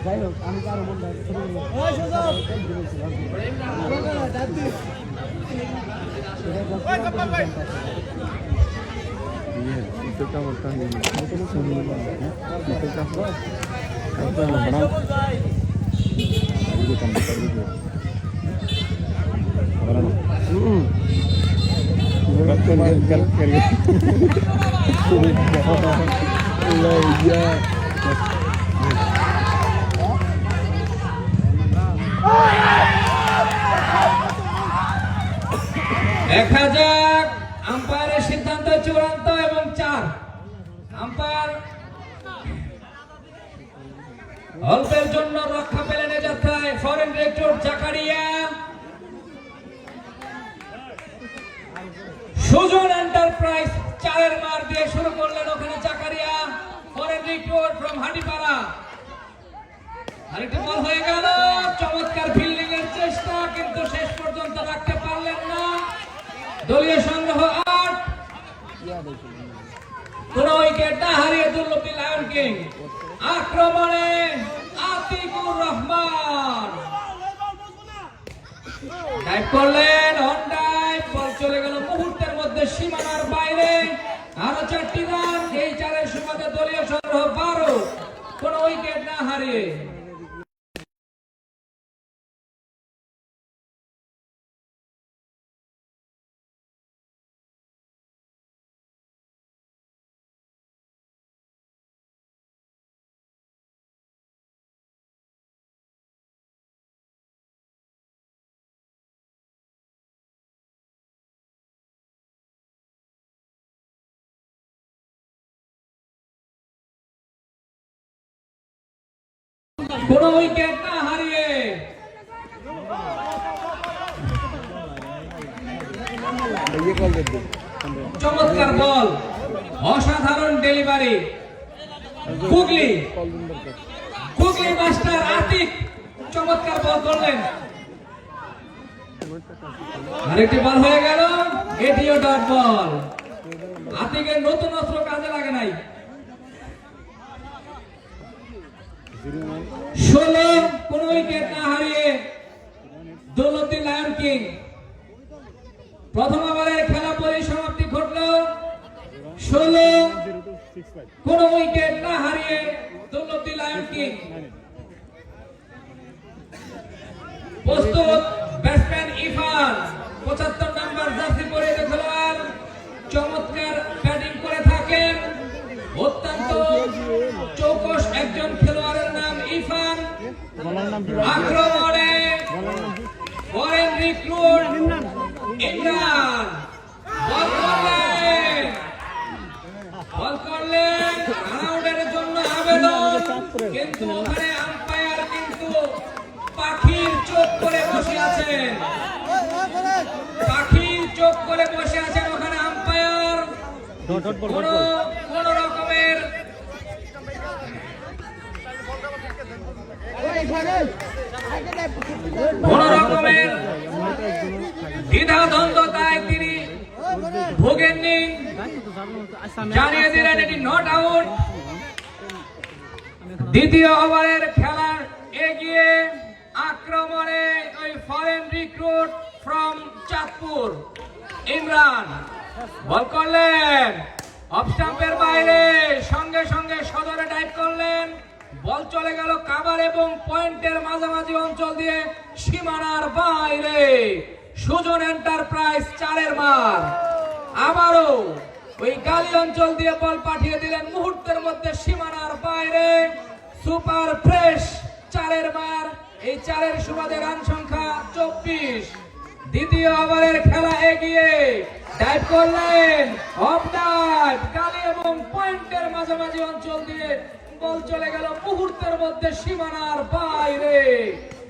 যাই হোক আমি কারো বললাম দেখা যাক আম্পায়ারের সিদ্ধান্ত চূড়ান্ত এবং 4 আম্পায়ার অল্পের জন্য রক্ষা পেলেন এ যাত্রায় foreign recruit Zakaria. Sujon Enterprise 4-এর মার দিয়ে শুরু করলেন ওখানে Zakaria foreign recruit from Hatipara. আরেকটি বল হয়ে গেল, চমৎকার ফিল্ডিং এর চেষ্টা কিন্তু শেষ পর্যন্ত রাখতে পারলেন না। দলীয় সংগ্রহ 8, কোন উইকেট না হারিয়ে দুর্লভী লায়ন কিং। আক্রমণে আতিকুর রহমান ডাইভ করলেন, অন ডাইভ, বল চলে গেল মুহূর্তের মধ্যে সীমানার বাইরে। আরো 4টি রান, এই 4-এর সুবাদে দলীয় সংগ্রহ 12, কোন উইকেট না হারিয়ে। কোন উইকেট না হারিয়ে চমৎকার বল, অসাধারণ ডেলিভারি। কুগলি মাস্টার আতিক চমৎকার বল করলেন। আরেকটি বল হয়ে গেল, এটিও ডট বল। আতিকের নতুন অস্ত্র কাজে লাগে নাই। 16, কোন উইকেট না হারিয়ে দৌলতী লায়ন কিং। প্রথম ওভারের খেলা পরিসমাপ্তি ঘটল। 16, কোন উইকেট না হারিয়ে দৌলতী লায়ন কিং। প্রস্তুত ব্যাটসম্যান ইরফান, 75 নম্বর জার্সি পরে খেলোয়াড়, চমৎকার ব্যাটিং করে থাকেন। অত্যন্ত চৌকস একজন খেলোয়াড়ের নাম ইরফান। আক্রমণে ফরেন রিক্রুট ইমরান বল করলেন রাউন্ডের জন্য আবেদন, কিন্তু ওখানে আম্পায়ার কিন্তু পাখির চোখ করে বসে আছেন। ওখানে আম্পায়ার কোন রকমের দ্বিধাদ্বন্দ্বতায় তিনি ভোগেননি, জানিয়ে দিলেন এটি নট আউট। দ্বিতীয় ওভারের খেলা এগিয়ে আক্রমণে ওই foreign recruit from Chandpur Imran ball করলেন অফ স্টাম্পের বাইরে, সঙ্গে সঙ্গে সদরে ডাইভ করলেন। বল চলে গেল কাভার এবং পয়েন্টের মাঝামাঝি অঞ্চল দিয়ে সীমানার বাইরে। সুজন এন্টারপ্রাইজ 4-এর মার। আবারও ওই গালি অঞ্চল দিয়ে বল পাঠিয়ে দিলেন মুহূর্তের মধ্যে সীমানার বাইরে। সুপার ফ্রেশ 4-এর মার। এই 4-এর সুবাদে রান সংখ্যা 24। দ্বিতীয় ওভারের খেলা এগিয়ে ডাইভ করলেন অফ ডাইভ, গালি এবং পয়েন্টের মাঝামাঝি অঞ্চল দিয়ে বল চলে গেল মুহূর্তের মধ্যে সীমানার বাইরে।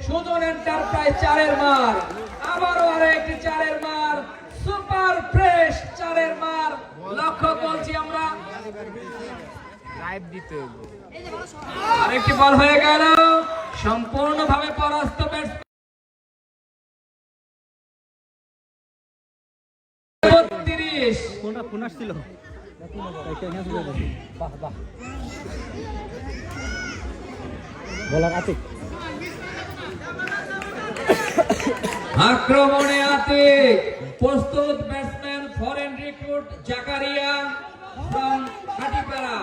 সুজন এন্টারপ্রাইজ 4-এর মার। আবারও আরেকটি 4-এর মার। সুপার ফ্রেশ 4-এর মার। লক্ষ্য করছি আমরা আরেকটি বল হয়ে গেল, সম্পূর্ণভাবে পরাস্ত ব্যাটসম্যান 32 কোনটা ফোন আসছিল বাহ বাহ বলার আছে আক্রমণে আতিক প্রস্তুত batsman foreign recruit Zakaria from Hatipara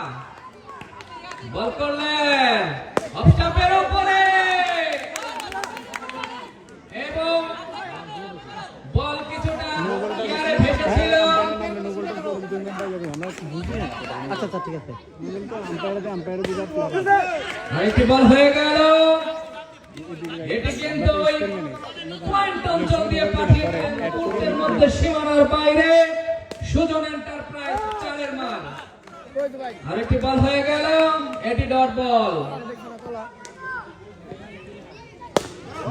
ball করলেন অফ স্টাম্পের উপরে এবং বল কিছুটা ইয়ারে ভেসেছিল। আচ্ছা আচ্ছা ঠিক আছে আরেকটি বল হয়ে গেল, এটি কিন্তু ওই পয়েন্ট অঞ্চল দিয়ে পাঠিয়ে দেন কোর্টের মধ্যে সীমানার বাইরে। সুজন এন্টারপ্রাইজ 4-এর মান। আরেকটি বল হয়ে গেল, এটি ডট বল।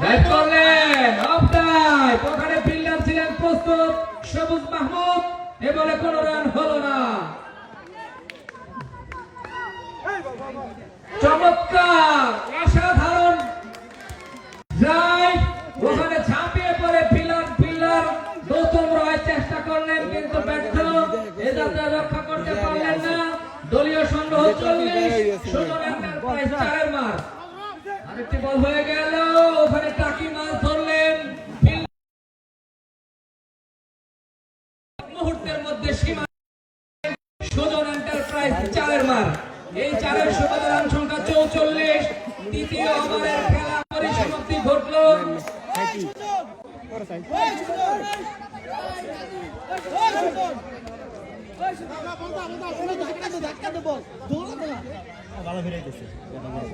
ডাইভ করলেন অফ ডাইভ, ওখানে ফিল্ডার ছিলেন প্রস্তুত সবুজ মাহমুদ, এবারে কোনো রান হলো না। চমৎকার অসাধারণ ড্রাইভ, ওখানে ঝাঁপিয়ে পড়ে ফিল্ডার গৌতম রয় চেষ্টা করলেন কিন্তু ব্যর্থ, এ যাত্রা রক্ষা করতে পারলেন না। দলীয় সংগ্রহ 40, সুজন এন্টারপ্রাইজ 4-এর মার। আরেকটি বল হয়ে গেল, ওখানে টাকি মাছ ধরলেন, মুহূর্তের মধ্যে সীমা সুজন এন্টারপ্রাইজ 4-এর মার। এই 4-এর সুবাদে রান সংখ্যা 44। তৃতীয় ওভারের খেলা পরিসমাপ্তি ঘটলো।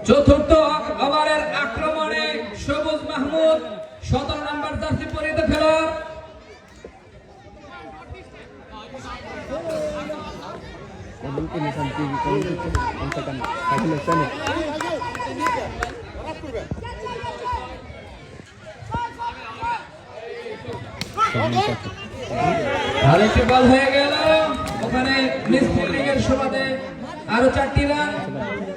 চতুর্থ ওভারের আক্রমণে সবুজ মাহমুদ 17 নম্বর জার্সি পরিহিত খেলোয়াড়। আরেকটি বল হয়ে গেল, ওখানে মিস ফিল্ডিং এর সুবাদে আরো 4টি রান।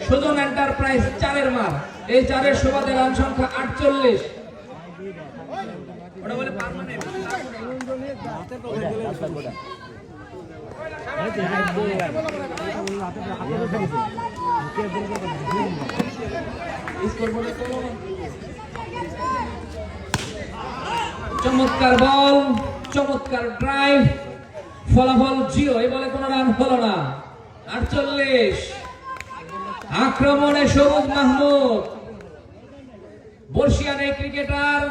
সুজন এন্টারপ্রাইজ 4-এর মার। এই 4-এর সুবাদে রান সংখ্যা 48। ওটা বলে পার্মানেন্ট। চমৎকার বল, চমৎকার ড্রাইভ, ফলাফল 0। এই বলে কোনো রান হলো না। 48। আক্রমণে সবুজ মাহমুদ, বর্ষিয়ান এই ক্রিকেটার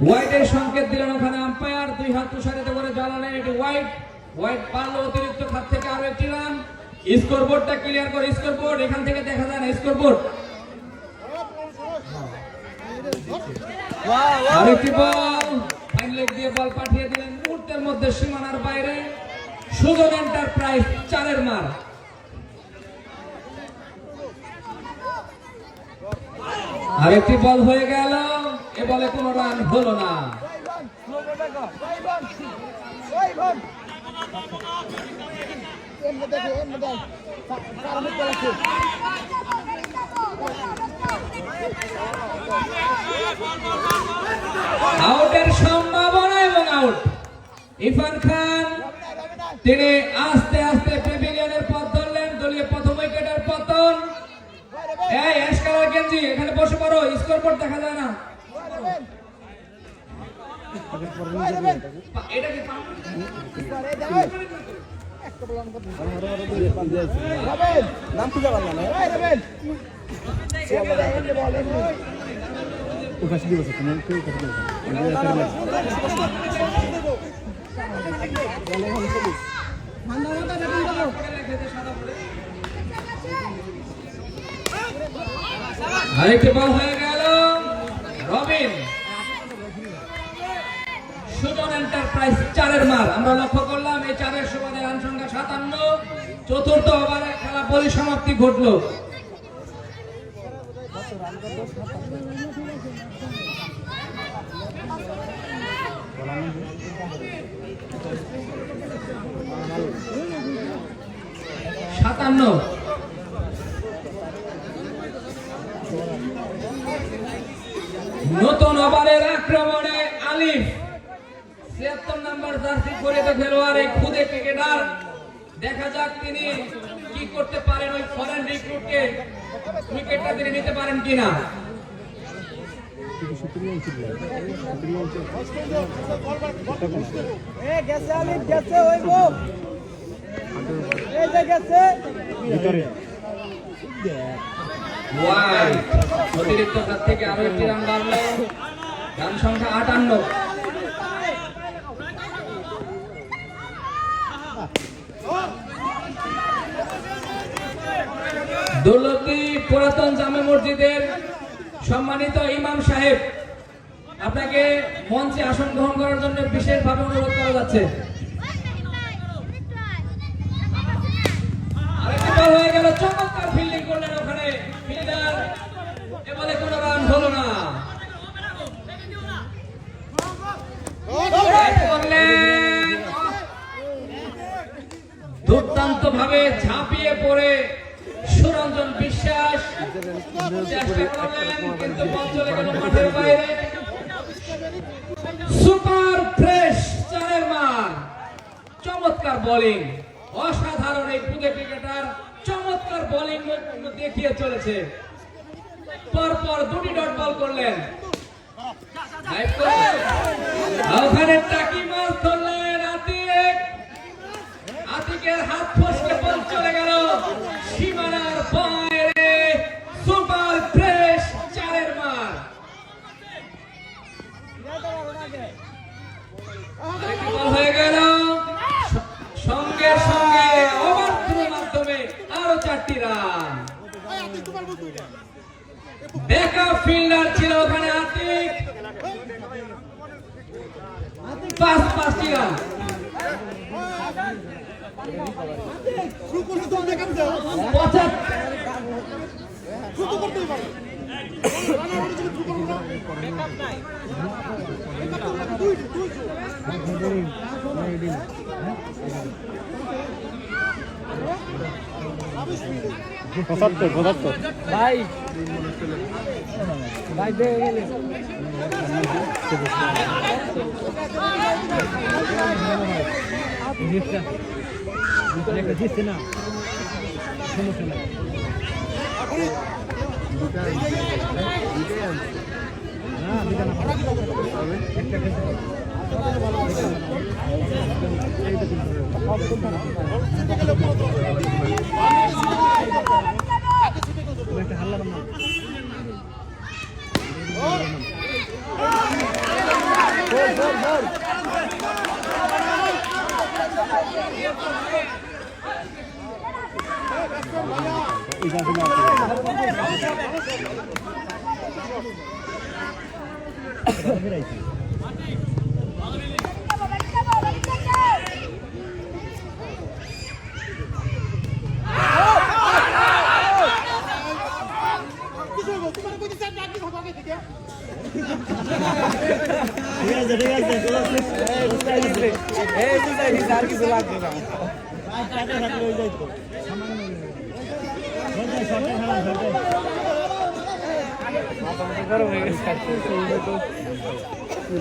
হোয়াইটের সংকেত দিলেন ওখানে আম্পায়ার। 2 হাত তুষারিত করে জ্বালালেন, এটি হোয়াইট পারলো অতিরিক্ত খাত থেকে আরো একটি রান। স্কোরবোর্ডটা ক্লিয়ার করে, স্কোরবোর্ড এখান থেকে দেখা যায় না, স্কোরবোর্ড। আরেকটি বল ফাইন লেগ দিয়ে বল পাঠিয়ে দিলেন মুহূর্তের মধ্যে সীমানার বাইরে। সুজন এন্টারপ্রাইজ 4-এর মার। আরেকটি বল হয়ে গেল, এ বলে কোনো রান হলো না। আউটের সম্ভাবনা এবং আউট। ইরফান খান তিনি আস্তে আস্তে প্যাভিলিয়নের পথ ধরলেন। দলীয় প্রথম উইকেটের পতন। এই অ্যাশ কালার গেঞ্জি এখানে বসে পড়ো, স্কোরবোর্ড দেখা যায় না। এটা কি নাম খুঁজে পারলাম না। আরেকটি বল হয়ে গেল, রবিন। সুজন এন্টারপ্রাইজ 4-এর মার। আমরা লক্ষ্য করলাম এই 4-এর সুবাদে রান সংখ্যা 57। চতুর্থ ওভারে খেলা পরিসমাপ্তি ঘটল। সাতান্ন। প্রতিষ্ঠিত খেলোয়াড়, এই খুদে ক্রিকেটার। দেখা যাক তিনি কি করতে পারেন, ওই ফরেন রিক্রুটকে উইকেটটা তিনি নিতে পারেন কিনা। অতিরিক্ত হাত থেকে আরো একটি রান বাড়লো, রান সংখ্যা 58। দৌলতী পুরাতন জামে মসজিদের সম্মানিত ইমাম সাহেব, আপনাকে মঞ্চে আসন গ্রহণ করার জন্য বিশেষভাবে অনুরোধ করা যাচ্ছে। আরেকটি বল হয়ে গেল, চমৎকার ফিল্ডিং করলেন ওখানে ফিল্ডার, এবারে কোনো রান হলো না। দুর্দান্ত ভাবে ঝাঁপিয়ে পড়ে সুরঞ্জন বিশ্বাস চেষ্টা করলেন, কিন্তু বল চলে গেল মাঠের বাইরে। সুপার ফ্রেশ চারের মার, চমৎকার বোলিং, অসাধারণ এই খুদে ক্রিকেটার, চমৎকার বোলিং দেখিয়ে চলেছে। পরপর দুটি ডট বল করলেন, ওখানে টাকি মাছ ধরলেন আতিক, আতিকের হাত ফসকে বল চলে গেল সীমানার বাইরে। সুপার ফ্রেশ চারের মার। আরেকটি বল হয়ে গেল, সঙ্গে সঙ্গে ওভারথ্রোর মাধ্যমে আরো 4টি রান। ব্যাকআপ ফিল্ডার ছিল ওখানে আতিক, 5টি রান। ভাই ভাই দিয়ে গেলে দিচ্ছে না, সমস্যা নাই। হাল্লা না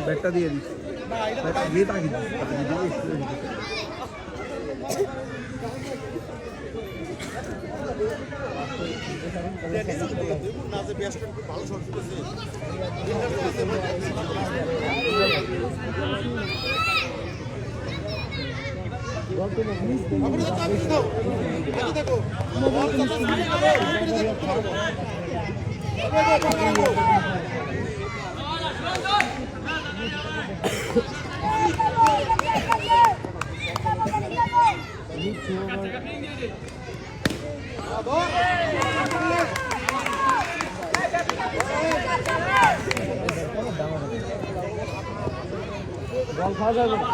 ব্যাগটা দিয়ে দিস, দিয়ে তাকি বল খাওয়া যাবে না।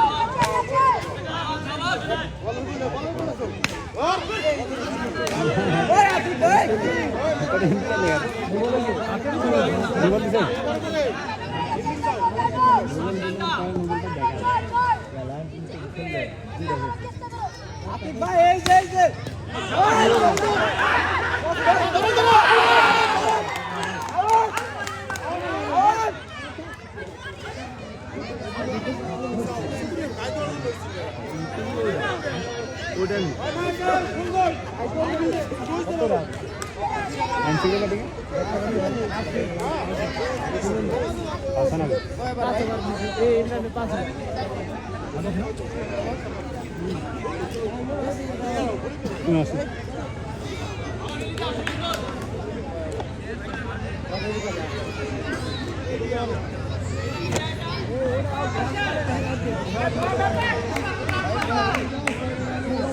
ওটা নি কত রাত এনসিকে কাটে পাঁচ না এই এমনি পাঁচ না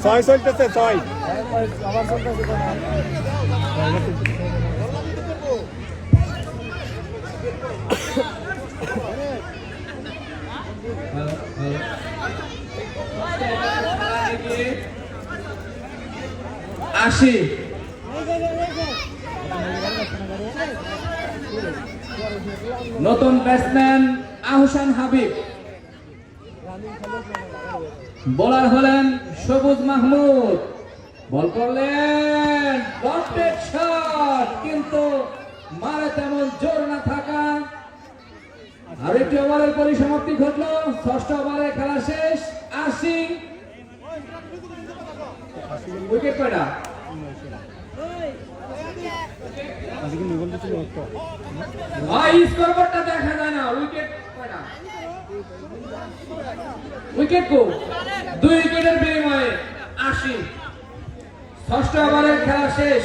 ছয় চলতেছে ছয় আবার চলতেছে আশি নতুন ব্যাটসম্যান আহসান হাবিব, বোলার হলেন সবুজ মাহমুদ। বল করলেন ডটেড শট, কিন্তু মারে তেমন জোর না থাকা। আরেকটি ওভারের পরিসমাপ্তি ঘটলো। ষষ্ঠ ওভারে খেলা শেষ। 80 উইকেট কয়টা? স্কোরবোর্ডটা দেখা যায় না। উইকেট কয়টা? উইকেট কো 2 উইকেটের বিনিময়ে 80। ষষ্ঠ ওভারের খেলা শেষ।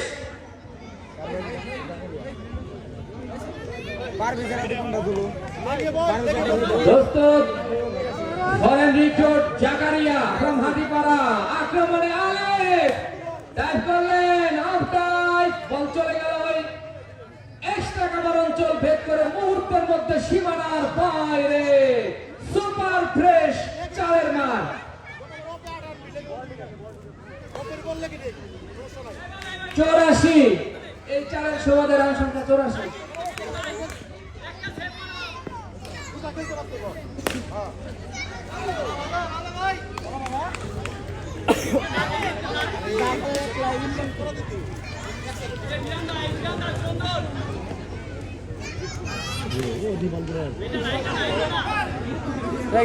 প্রস্তুত foreign recruit Zakaria from Hatipara. আক্রমণে আলেফ ডাইভ করলেন, অফ টাইট। বল চলে গেল ওই এক্সট্রা কাভার অঞ্চল ভেদ করে মুহূর্তের মধ্যে সীমানার বাইরে। সুপার ফ্রেশ চারের মান। 84। এই চারের সবাদের রান সংখ্যা 84।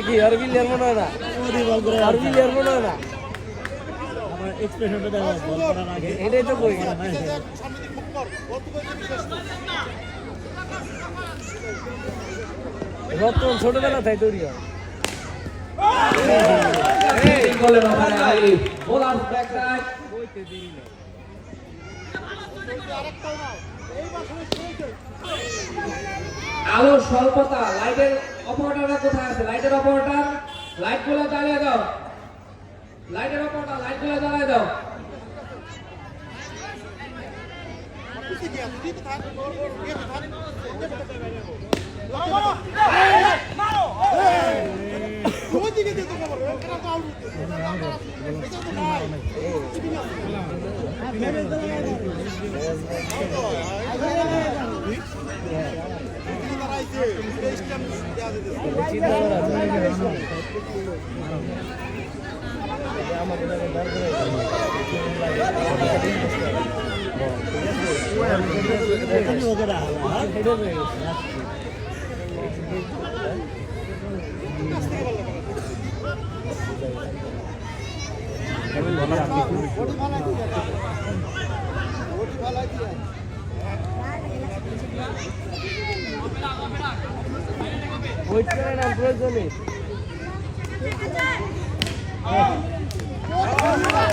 কি আর বিলিয়ার মনে হয় না, আর বিলিয়ার মনে হয় না। আমার এক্সপ্রেশনটা দেখা বল করার আগে এটাই তো কই রতন ছোটবেলা তাই তৈরি হয়। বোলার ব্যাক রাইট বইতে দেরি না। আলোর স্বল্পতা। লাইটের অপারেটররা কোথায় আছে? লাইটের অপারেটর, লাইট গুলো জ্বালিয়ে দাও। লাইটের অপারেটর, লাইট গুলো জ্বালিয়ে দাও।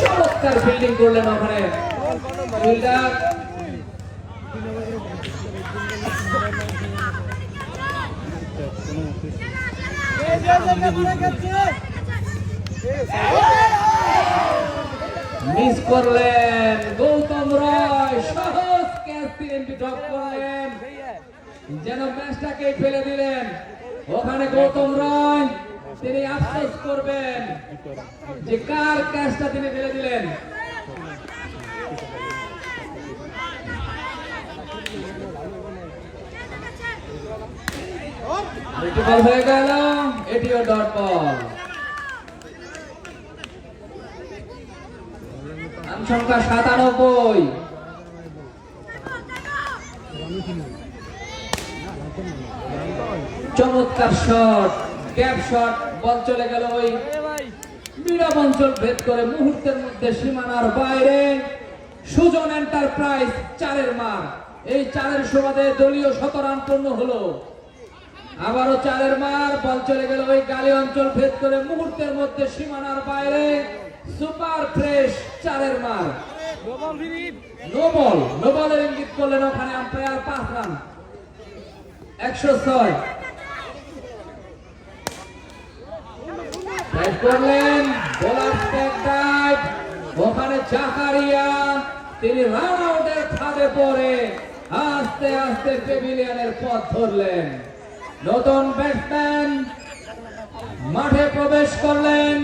চমৎকার ফিল্ডিং করলেন ওখানে ফিল্ডার। মিস করলেন গৌতম রয়। সহজ ক্যাচ দিলেন, ড্রপ করলেন, যেন ম্যাচটাকে ফেলে দিলেন। ওখানে গৌতম রয় তিনি আফসোস করবেন যে কার ক্যাচটা তিনি ফেলে দিলেন। এটি বল হয়ে গেল, এটিও ডট বল। রান সংখ্যা 97। চমৎকার শট, গ্যাপ শট। বল চলে গেল ওই মিডাম অঞ্চল ভেদ করে মুহূর্তের মধ্যে সীমানার বাইরে সুজন এন্টারপ্রাইজ 4-এর মার। এই 4-এর সুবাদে দলীয় 17 রান পূর্ণ হলো। আবারও 4-এর মার, বল চলে গেল ওই গালি অঞ্চল ভেদ করে মুহূর্তের মধ্যে সীমানার বাইরে সুপার ফ্রেশ 4-এর মার। নো বলের ইঙ্গিত করলেন ওখানে আম্পায়ার। 5 রান 106 করলেন বোলার স্টেক ডাইভ। ওখানে জাকারিয়া তিনি রান আউটের ফাঁদে পড়ে আস্তে আস্তে প্যাভিলিয়নের পথ ধরলেন। নতুন ব্যাটসম্যান মাঠে প্রবেশ করলেন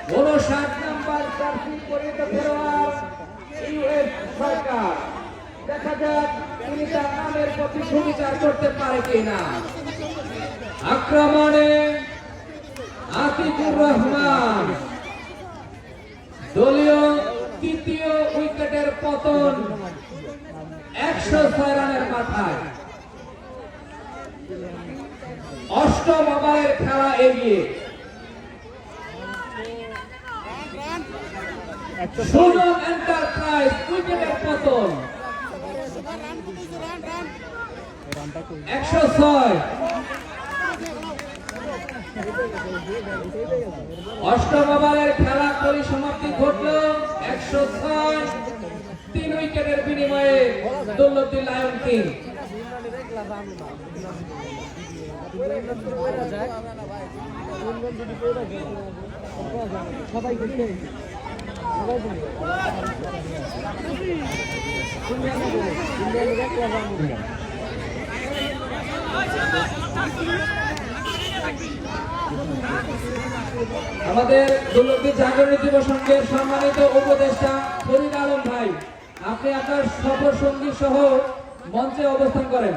59 নম্বর জার্সি পরিহিত খেলোয়াড় ইউএস সরকার। দেখা যাক তিনি তার নামের প্রতি সুবিচার করতে পারে কিনা। আক্রমণে আতিকুর রহমান, দলীয় 3য় উইকেটের পতন 106 রানের মাথায়। 8ম ওভারের খেলা এগিয়ে সুজন এন্টারপ্রাইজ উইকেটের পতন 106। 8ম ওভারের খেলা পরিসমাপ্তি ঘটল 106। 3 উইকেটের বিনিময়ে দৌলতী লায়ন কিং। আমাদের দৌলতী জাগরণ যুব সংঘের সম্মানিত উপদেষ্টা ফরিদ আলম ভাই, আপনি আপনার সফর সঙ্গী সহ মঞ্চে অবস্থান করেন।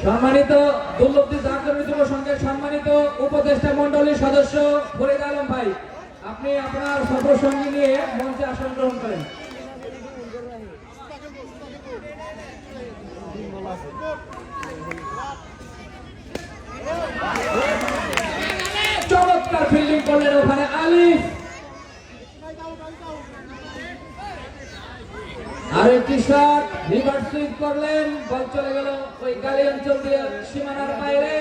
সম্মানিত দৌলতী জাগরণ যুব সংঘের সম্মানিত উপদেষ্টা মন্ডলীর সদস্য ফরিদ আলম ভাই, আপনি আপনার সফর সঙ্গী নিয়ে মঞ্চে আসন গ্রহণ করেন। চমৎকার ফিল্ডিং করলেন ওখানে আলিফ। আরেকটি শট রিভার্স সুইপ করলেন, বল চলে গেল ওই গালি অঞ্চল দিয়ে সীমানার বাইরে।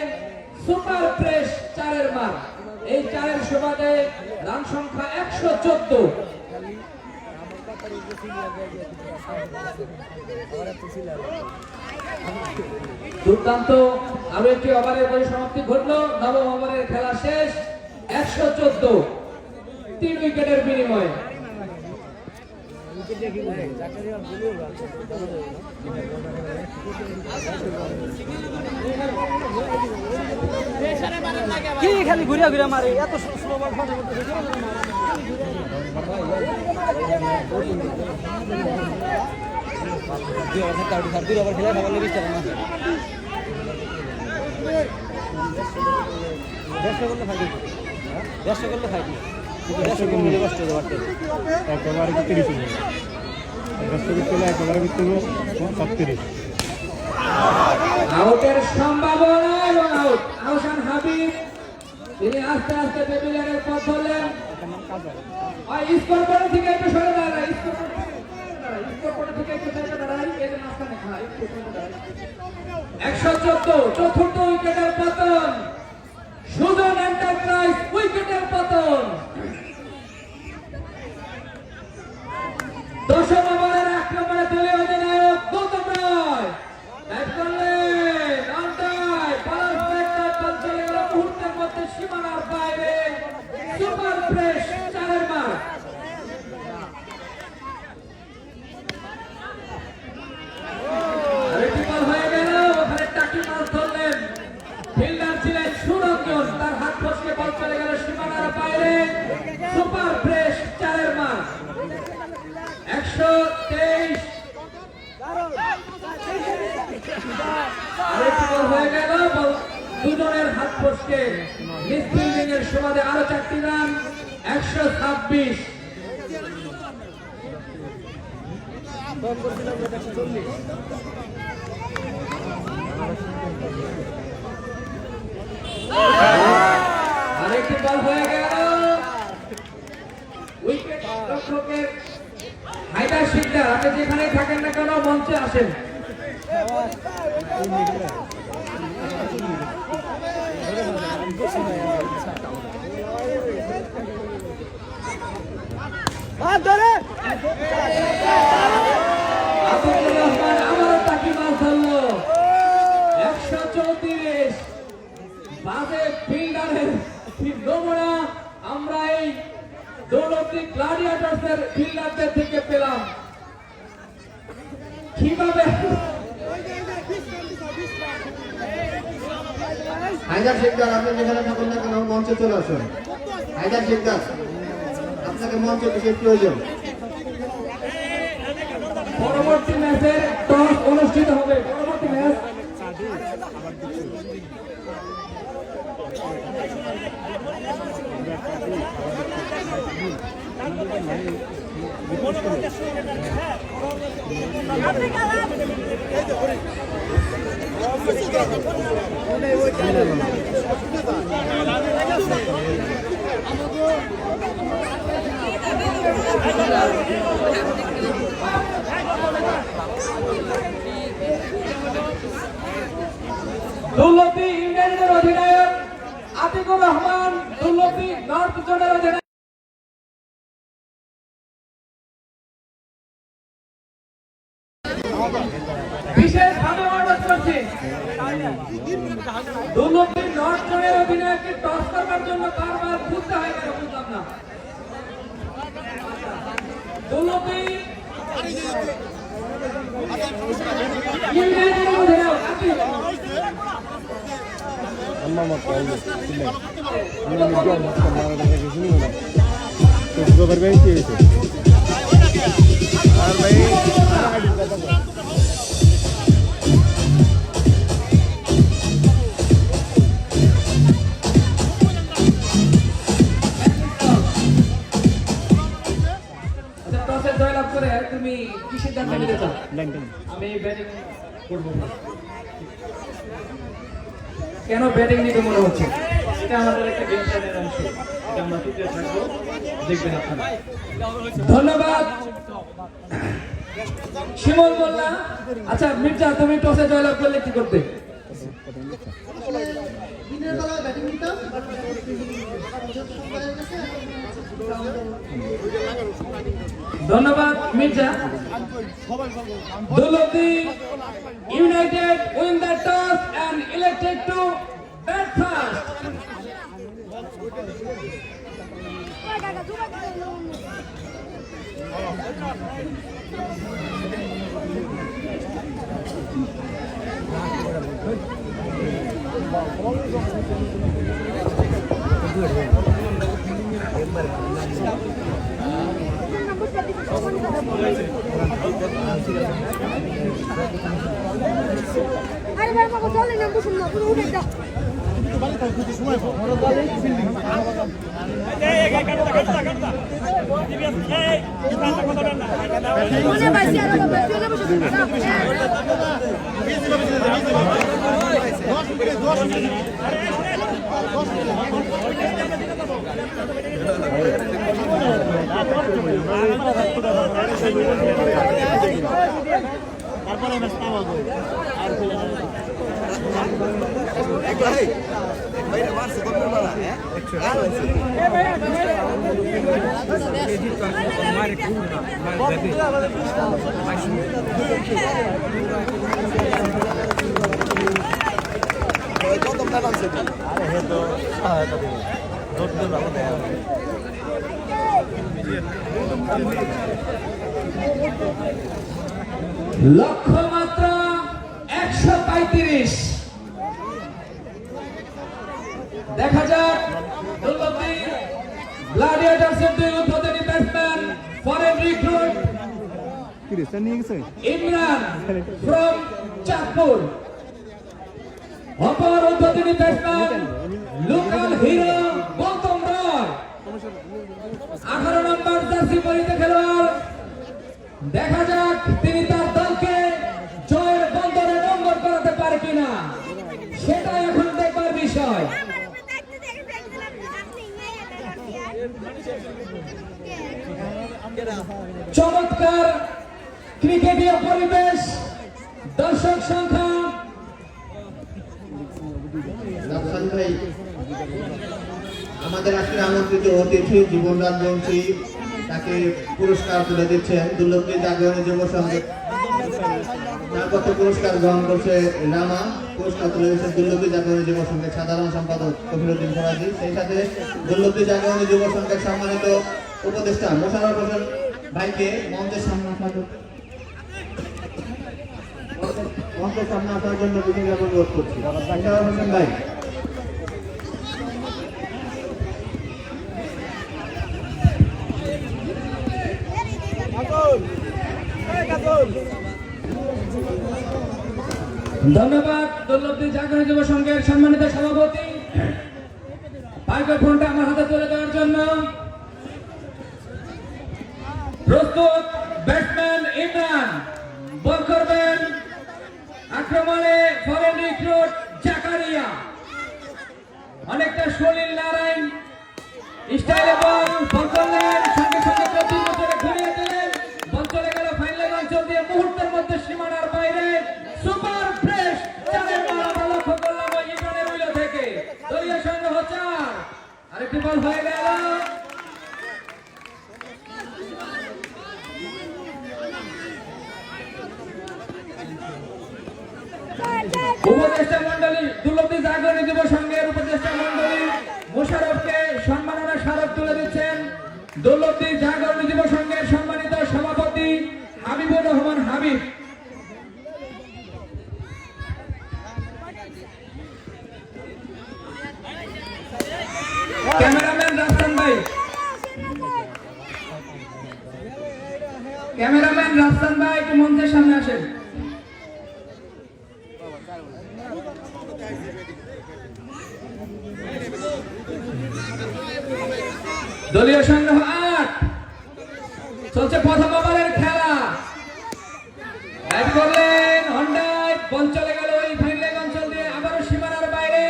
সুপার ফ্রেশ 4-এর মার। এই 4-এর সুবাদে রান সংখ্যা 114। দুর্দান্ত আরো একটি ওভারের পরিসমাপ্তি ঘটল। 9ম ওভারের খেলা শেষ 114। 3 উইকেটের বিনিময়ে। কি খালি ঘুরিয়া ঘুরিয়া মারে এত স্লো বল আউটের সম্ভাবনা এবং আউট। আহসান হাবিব তিনি আস্তে আস্তে প্যাভিলিয়নের পথ ধরলেন। স্কোর বোর্ড থেকে একটু সরে দাঁড়ায়, স্কোর বোর্ড থেকে একটু সরে দাঁড়ায়। 114 চতুর্থ উইকেটের পতন। সুজন এন্টারপ্রাইজ উইকেটের পতন। 10ম ওভারের আক্রমণে দলীয় অধিনায়ক গৌতম রায় ব্যাট করলেন। আউটায় বলার ব্যাট বল চলে গেল মুহূর্তের মধ্যে সীমানার বাইরে। সুপার ফ্রেশ 4-এর মার। আরেকটি বল হয়ে গেল, ওখানে টাকি মাছ ধরলেন। ফিল্ডার ছিলেন সুরঞ্জন, তার হাত ফসকে বল চলে গেল সীমানার বাইরে। সুপার ফ্রেশ 4-এর মার। 123। আরেকটি বল হয়ে গেল, দুজনের হাত ফসকে মিস ফিল্ডিং এর সুবাদে আরো 4টি রান। 126। আরেকটি বল হয়ে গেল উইকেট রক্ষকের হায়দার শিকদার। আপনি যেখানে থাকেন না কেন মঞ্চে আসেন। আতিকুর রহমান আবারও তাকে মাছ ধরলো। 134 বাজে ফিল্ডারের নমুনা আমরা এই দৌলতী গ্ল্যাডিয়েটরসের ফিল্ডারদের থেকে পেলাম। কিভাবে হায়দার শিকদার, আপনি যেখানে থাকুন না কেন মঞ্চে চলে আসুন। হায়দার শিকদার, আপনাকে মঞ্চে বিশেষ প্রয়োজন। পরবর্তী ম্যাচের টস অনুষ্ঠিত হবে। পরবর্তী ম্যাচ দৌলতী ইউনাইটেডের অধিনায়ক আতিকুর রহমান, দৌলতী নর্থ জোনের অধিনায়ক বিশেষভাবে অনুরোধ করছি দৌলতী নর্থ জোনের অধিনায়ককে টস করবার জন্য বারবার খুঁজতে হয় কেন বুঝলাম না। দৌলতী ইউনাইটেডের অধিনায়ক টসে জয়লাভ করে তুমি কি সিদ্ধান্ত নিতে চাও? আমি ব্যাটিং করব। কেন ব্যাটিং নিতে মনে হচ্ছে? এটা আমাদের একটা গেম প্ল্যানের অংশ, এটা আমরা তৃতীয় থাকবো, দেখবেন আপনারা। ধন্যবাদ শিমল মোল্লা। আচ্ছা মির্জা, তুমি টসে জয়লাভ করলে কি করতে? দিনের বেলায় ব্যাটিং নিতাম। ধন্যবাদ Mirza. Daulati United win the toss and elected to bat first. আরে ভাই আমাকে চলে না বুঝুন না পুরো উঠে দাও মনে বাইসি আর বাবা চলে বসে তারপরে ম্যাচ নামাবো আর লক্ষ্যমাত্রা 135। দেখা যাক দৌলতী গ্ল্যাডিয়েটরসের দুই উদ্বোধনী batsman foreign recruit Imran from Chandpur, অপর উদ্বোধনী ব্যাটসম্যান লোকাল হিরো গৌতম রয়, 18 নম্বর জার্সি পরিহিত খেলোয়াড় দেখা যাক তিনি তার দলকে জয়ের বন্দরে নম্বর করাতে পারে কিনা, সেটাই এখন দেখবার বিষয়। চমৎকার ক্রিকেটীয় পরিবেশ, দর্শক সংখ্যা। রাফসান ভাই, আমাদের আজকের আমন্ত্রিত অতিথি জীবন রাজবংশী তাকে পুরস্কার তুলে দিচ্ছেন দুর্লভী জাগরণী যুব সংঘ। তার পক্ষে পুরস্কার গ্রহণ করছে রামা। পুরস্কার তুলে দিচ্ছেন দুর্লভী জাগরণী যুব সংঘের সাধারণ সম্পাদক কফিরুদ্দিন ফরাজি। সেই সাথে দুর্লভী জাগরণী যুব সংঘের সম্মানিত উপদেষ্টা মোশাররফ হোসেন ভাইকে মঞ্চের সামনে আসার জন্য বিশেষ অনুরোধ করছি। মোশাররফ হোসেন ভাই। ধন্যবাদ দুর্লভী জাগরণী যুব সংঘের সম্মানিত সভাপতি মাইক্রোফোনটা আমার হাতে তুলে দেওয়ার জন্য। প্রস্তুত ব্যাটসম্যান ইমরান, বল করবেন আক্রমণে ফরেন রিক্রুট জাকারিয়া। অনেকটা সলিল নারায়ণ স্টাইলে বল করলেন, সঙ্গে সঙ্গে প্রতিম করে ঘুরিয়ে দিলেন। বল চলে গেল ফাইনাল অঞ্চল দিয়ে, মুহূর্তের মধ্যে সীমানার বাইরে। সুপার ফ্রেশ চারের বল আমরা লক্ষ্য করলাম ওই ইমরানের উইলো থেকে। দলীয় সংগ্রহ 4, আরেকটি বল হয়ে গেল। উপদেষ্টা মন্ডলী, দুর্লভী জাগরণী যুব সংঘের উপদেষ্টা মন্ডলী মোশাররফকে সম্মাননা স্মারক তুলে দিচ্ছেন দুর্লভী জাগরণী যুব সংঘের সম্মানিত সভাপতি হাবিবুর রহমান হাবিব। ক্যামেরাম্যান রাফসান ভাই, ক্যামেরাম্যান রাফসান ভাই একটু মঞ্চের সামনে আসেন। দলীয় সংগ্রহ 8, চলছে প্রথম ওভারের খেলা। ব্যাট করলেন হন্ডায়, বল চলে গেল ওই ফাইনাল অঞ্চল দিয়ে, আবারও সীমানার বাইরে।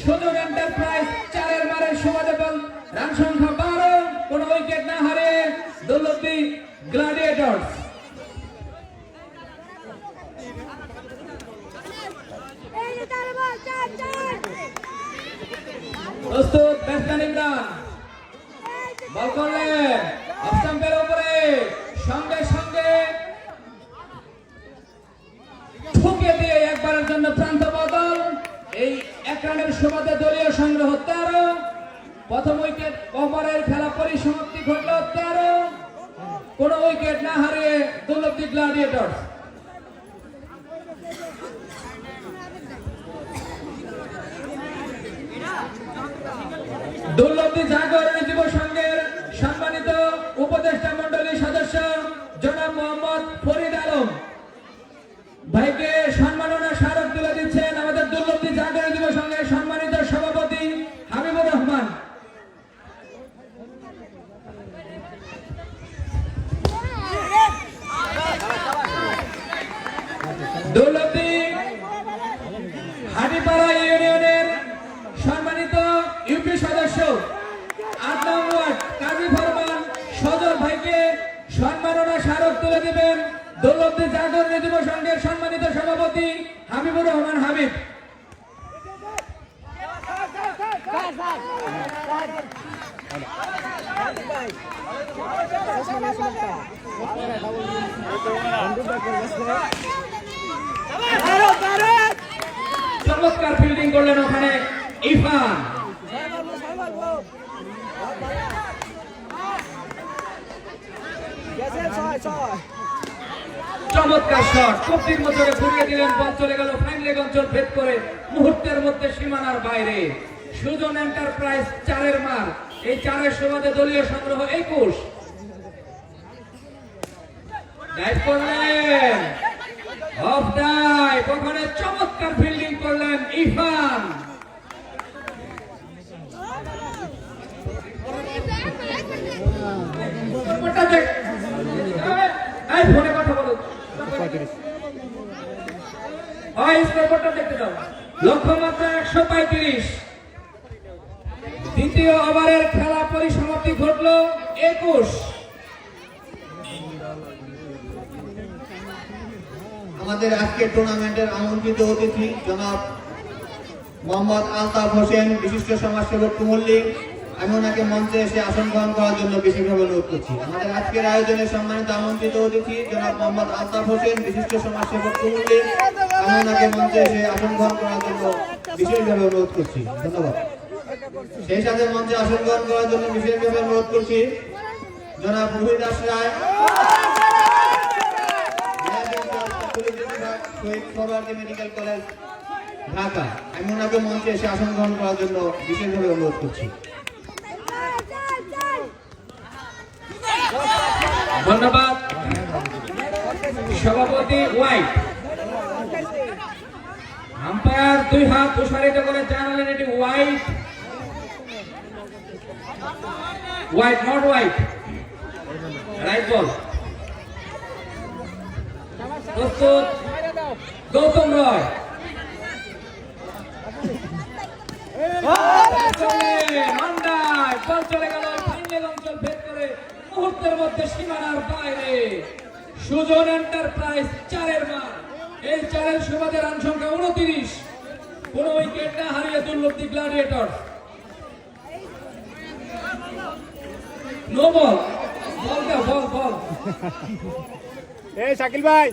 সুযোগ এন্টারপ্রাইজ 4-এর মারে সমাজে বল, রান সংখ্যা 12, কোন উইকেট না হারে দুর্লভী গ্ল্যাডিয়েটর্স। প্রস্তুত ব্যাটসম্যান ইমরান, বল করলেন অফ স্টাম্পের উপরে, সঙ্গে সঙ্গে ঠুকে দিয়ে একবারের জন্য প্রান্ত বদল। এই 1 রানের সুবাদে দলীয় সংগ্রহ 13, প্রথম উইকেট ওভারের খেলা পরিসমাপ্তি ঘটল 13, কোন উইকেট না হারিয়ে দুর্লভী গ্ল্যাডিয়েটর্স। দুর্লভী জাগরণী যুব সংঘের সম্মানিত উপদেষ্টা মন্ডলীর সদস্য জনাব মোহাম্মদ ফরিদ আলম ভাইকে সম্মাননা স্মারক তুলে দিচ্ছেন আমাদের দুর্লভী জাগরণী যুব সংঘের সম্মানিত সভাপতি হাবিবুর রহমান। দুর্লভী হাটিপাড়া ইউনিয়নের সম্মানিত ইউপি সদস্য 8 নং ওয়ার্ড কাজী ফরমান সজল ভাইকে সম্মাননা স্মারক তুলে দেবেন দুর্লভী জাগরণী যুব সংঘের সম্মানিত সভাপতি হাবিবুর রহমান হাবিব। চমৎকার ফিল্ডিং করলেন ওখানে ইরফান। চমৎকার শট, কপির মতো ঘুরিয়ে দিলেন, বল চলে গেল ফাইন লেগ অঞ্চল ভেদ করে, মুহূর্তের মধ্যে সীমানার বাইরে। সুজন এন্টারপ্রাইজ 4-এর মার, এই 4-এর সুবাদে দলীয় সংগ্রহ 21। ডাইভ করলেন অফ ডাইভ, ওখানে চমৎকার ফিল্ডিং করলেন ইরফান। স্কোরবোর্ডটা দেখতে দাও। লক্ষ্যমাত্রা 135। দ্বিতীয় ওভারের খেলা পরিসমাপ্তি ঘটলো 21। আমাদের আজকের টুর্নামেন্টের আমন্ত্রিত অতিথি জনাব মোহাম্মদ আলতাফ হোসেন, বিশিষ্ট সমাজসেবক কুমল্লী, আমি ওনাকে মঞ্চে এসে আসন গ্রহণ করার জন্য বিশেষভাবে অনুরোধ করছি। আমাদের আজকের আয়োজনে সম্মানিত আমন্ত্রিত অতিথি জনাব মোহাম্মদ আলতাফ হোসেন, বিশিষ্ট সমাজসেবক কুমল্লী, আমি ওনাকে মঞ্চে এসে আসন গ্রহণ করার জন্য বিশেষভাবে অনুরোধ করছি। ধন্যবাদ। সেই সাথে মঞ্চে আসন গ্রহণ করার জন্য বিশেষভাবে অনুরোধ করছি জনাব রুহি দাস রায়, শহীদ সরওয়ার্দী মেডিকেল কলেজ, ঢাকা। আমি ওনাকে মঞ্চে এসে আসন গ্রহণ করার জন্য বিশেষভাবে অনুরোধ করছি। ধন্যবাদ। সভাপতি হোয়াইট, আম্পায়ার 2 হাত প্রসারিত করে জানালেন এটি wide, wide not wide. Right ball. প্রস্তুত গৌতম রয়। মান্ডায় বল চলে গেল ফাইনাল অঞ্চল ভেদ করে মুহূর্তের মধ্যে সীমানার বাইরে। সুজন এন্টারপ্রাইজ 4-এর মান। এই 4-এর সুবাদে রান সংখ্যা 29। কোন উইকেট না হারিয়ে দুর্লভী গ্ল্যাডিয়েটর। No ball. বল দাও, বল বল। এই শাকিল ভাই,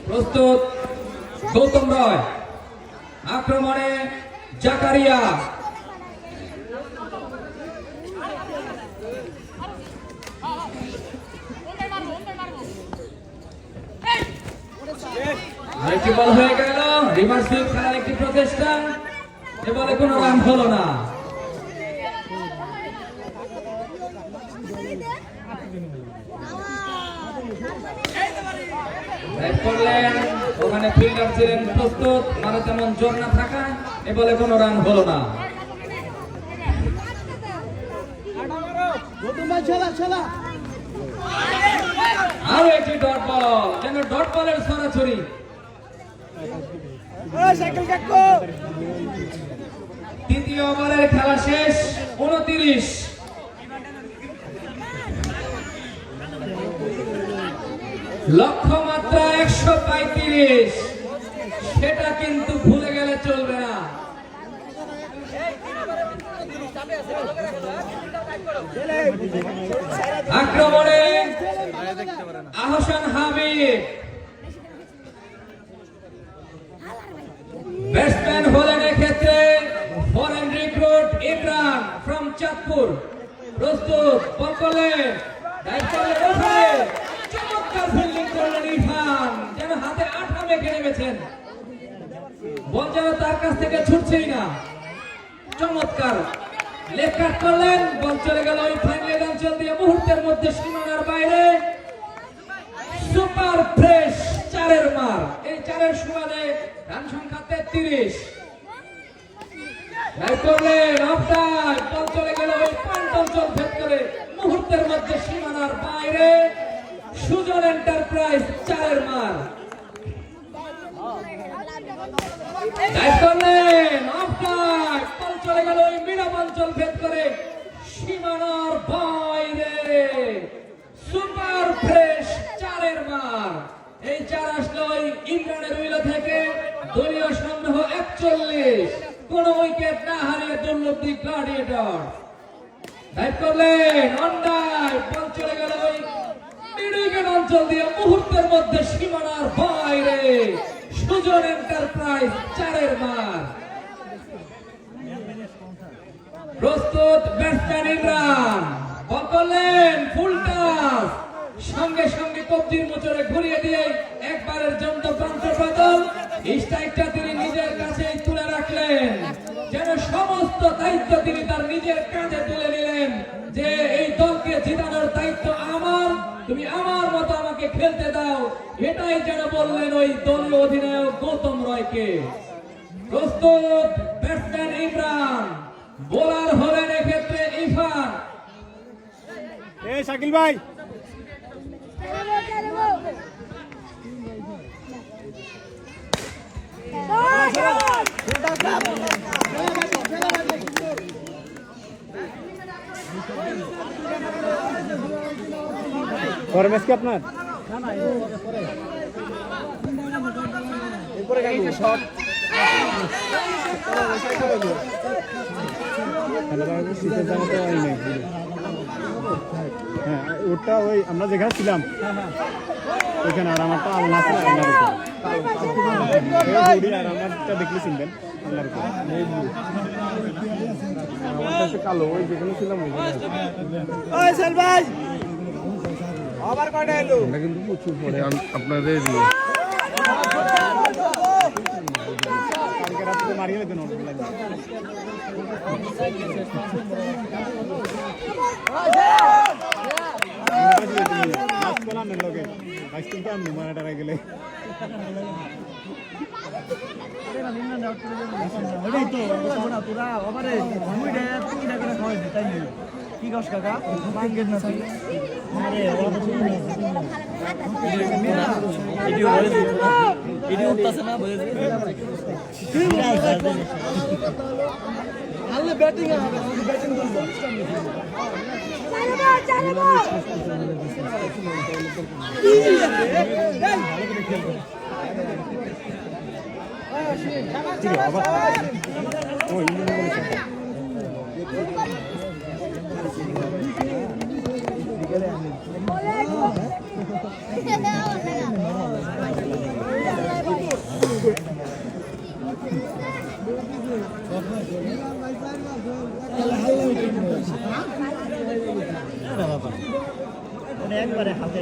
প্রস্তুত গৌতম রয়। আক্রমণে জাকারিয়া। আরেকটি বল হয়ে গেল। রিভার্স সুইপ খেলার একটি প্রচেষ্টা। এ বলে কোনো রান হলো না। ব্যাট করলেন, ওখানে ফিল্ডার ছিলেন প্রস্তুত, মানে তেমন জোর না থাকা। এ বলে কোনো রান হলো না। আরো একটি ডট বল, যেন ডট বলের ছড়াছড়ি। তৃতীয় ওভারের খেলা শেষ, 29। লক্ষ্যমাত্রা 135। সেটা কিন্তু ভুলে গেলে চলবে না। আক্রমণে আহসান হাবিব। ব্যাটসম্যান হলেন এক্ষেত্রে foreign recruit Imran from Chandpur. প্রস্তুত, বল করলেন, চমৎকার ফিল্ডিং করলেন ইরফান, যেন হাতে আঠা মেখে নেমেছেন। বল যেন তার কাছ থেকে ছুটছেই না। চমৎকার লেগ কাট করলেন, বল চলে গেল ওই ফাইনাল অঞ্চল দিয়ে মুহূর্তের মধ্যে সীমানার বাইরে। সুপার ফ্রেশ 4-এর মার। এই 4-এর সুবাদে রান সংখ্যা 33। রাইট করলেন, অফ টাইম, বল চলে গেল ওই পয়েন্ট অঞ্চল ভেদ করে মুহূর্তের মধ্যে সীমানার বাইরে। সুজন এন্টারপ্রাইজ 4-এর মার। রাইট করলেন, অফ টাইম, বল চলে গেল ওই মিডাম অঞ্চল ভেদ করে সীমানার বাইরে। সুপার ফ্রেশ 4-এর মার। এই 4 আসলো ওই ইমরানের উইলো থেকে। দলীয় সংগ্রহ 41। কোন উইকেট না হারিয়ে দুর্লভী গ্ল্যাডিয়েটর। রাইট করলেন, অন্যায়, বল চলে গেল ওই মিড উইকেট অঞ্চল দিয়ে মুহূর্তের মধ্যে সীমানার বাইরে। সুজন এন্টারপ্রাইজ 4-এর মার। প্রস্তুত ব্যাটসম্যান ইমরান, বল করলেন, ফুল টাচ, সঙ্গে সঙ্গে কবজির মোচড়ে ঘুরিয়ে দিয়ে একবারের জন্য প্রান্ত বদল। স্ট্রাইকটা তিনি নিজের কাছে তুলে রাখলেন, যেন সমস্ত দায়িত্ব তিনি তার নিজের কাঁধে তুলে নিলেন, যে এই দলকে জিতানোর দায়িত্ব আমার, তুমি আমার মতো আমাকে খেলতে দাও। এটাই যেন বললেন ওই দলীয় অধিনায়ক গৌতম রয়কে। প্রস্তুত ব্যাটসম্যান ইমরান, বোলার হলেন এক্ষেত্রে ইরফান। এই শাকিল ভাই, পরে ম্যাচ কি আপনার হ্যাঁ ওটা ওই আমরা যেখানে ছিলাম ওইখানে আর আমারটা আল্লাহ আছে আল্লাহর উপর আর আমারটা দেখলে চিনবেন আল্লাহর উপর আমারটা হচ্ছে কালো ওই যেখানে ছিলাম আবার কয়টা এলো আমরা কিন্তু প্রচুর পরে আপনাদের কালকে রাতে মারিয়ে দেন কি কস কাকা মার্কেট না ব্যাটিং ব্যাটিং একবারে হাতে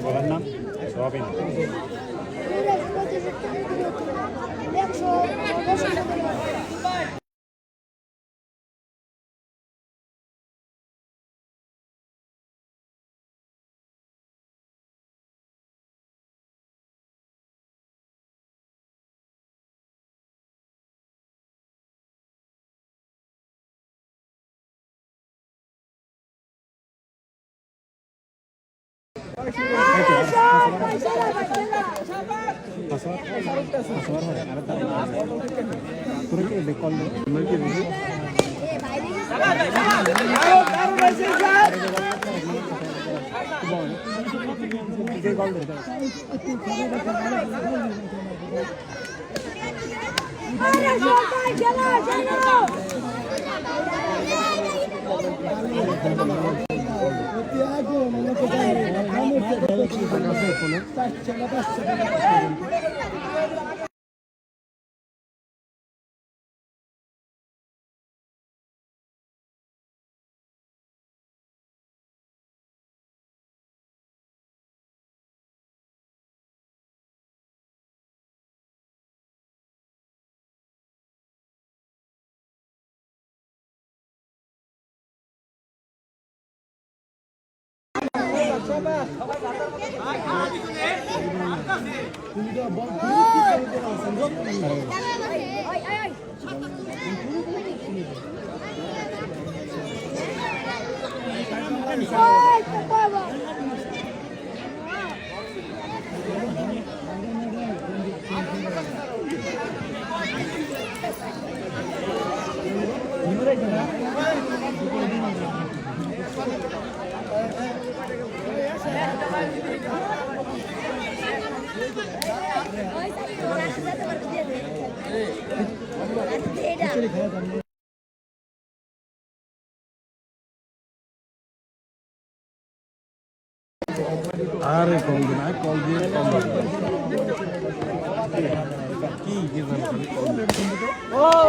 বলার নাম সবিন আরে কল দিন কল দিয়ে কি ও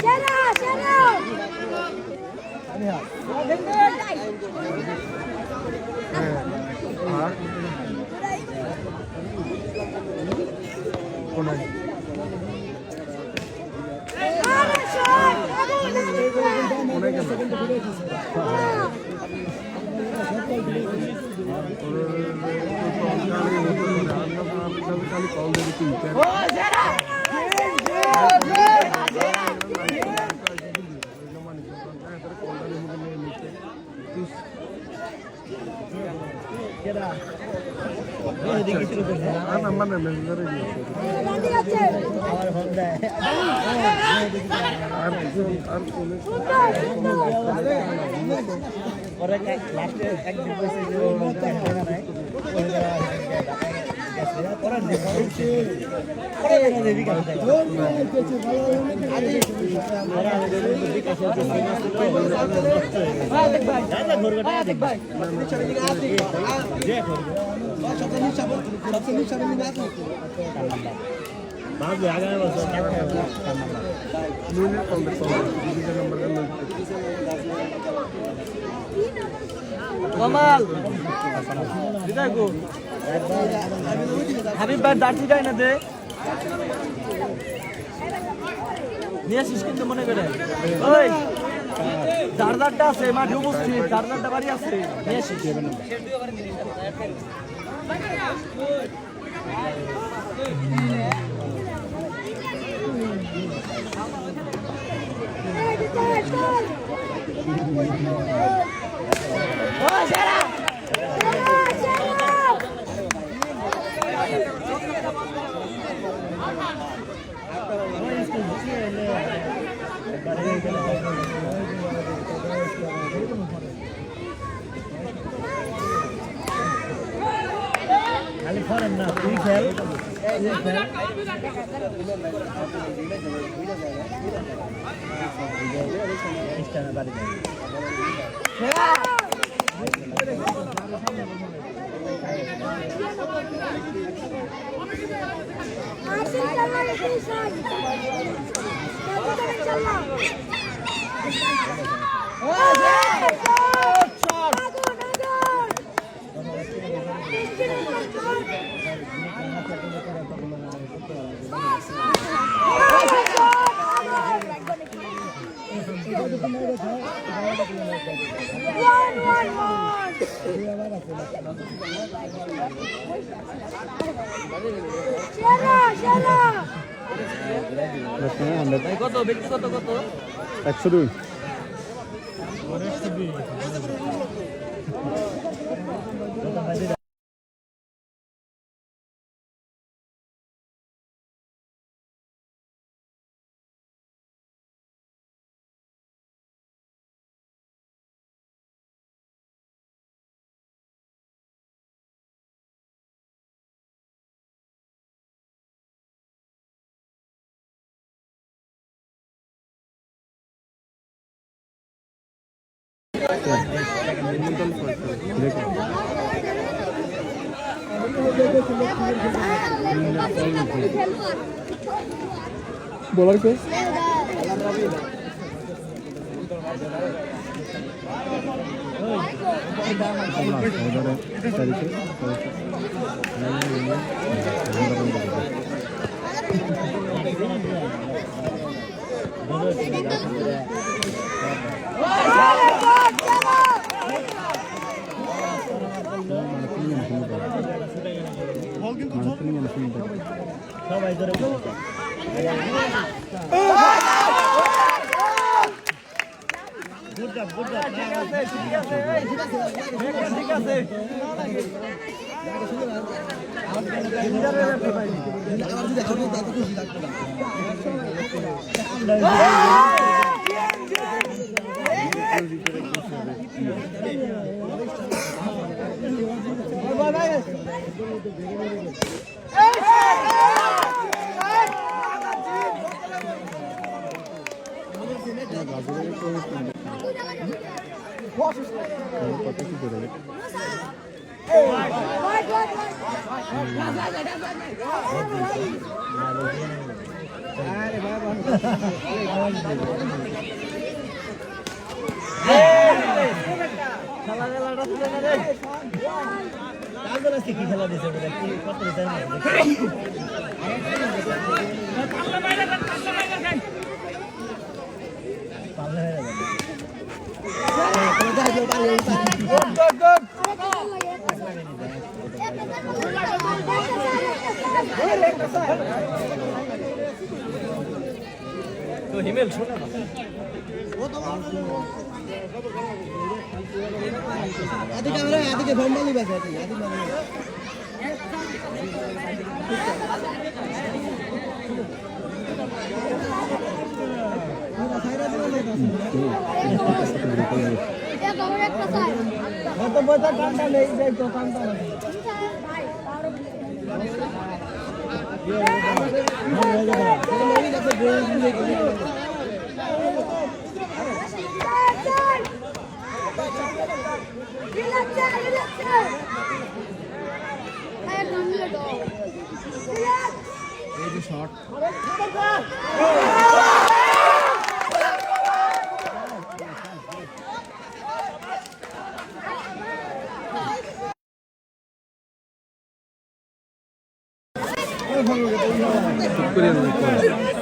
Chera, আরে শট কমাল হাবিব ভাই দাঁড়ি যায় না দে নিয়ে আসিস কিন্তু মনে করে ওই চার্জারটা আছে মাঠে উপস্থিত চার্জারটা বাড়ি আছে নিয়ে আসিস না তুই খেল কত ব্যক্তি কত কত 102 বলার কে সবাই ধরে ঠিক আছে কি খেলা দিছে কি কত জানি তো হিমেল শোনা না এদিকে আমরা এদিকে ভম্বালি বাজে এদিকে কত বড় কান্ডা নেই যাই তো কান্ডা করে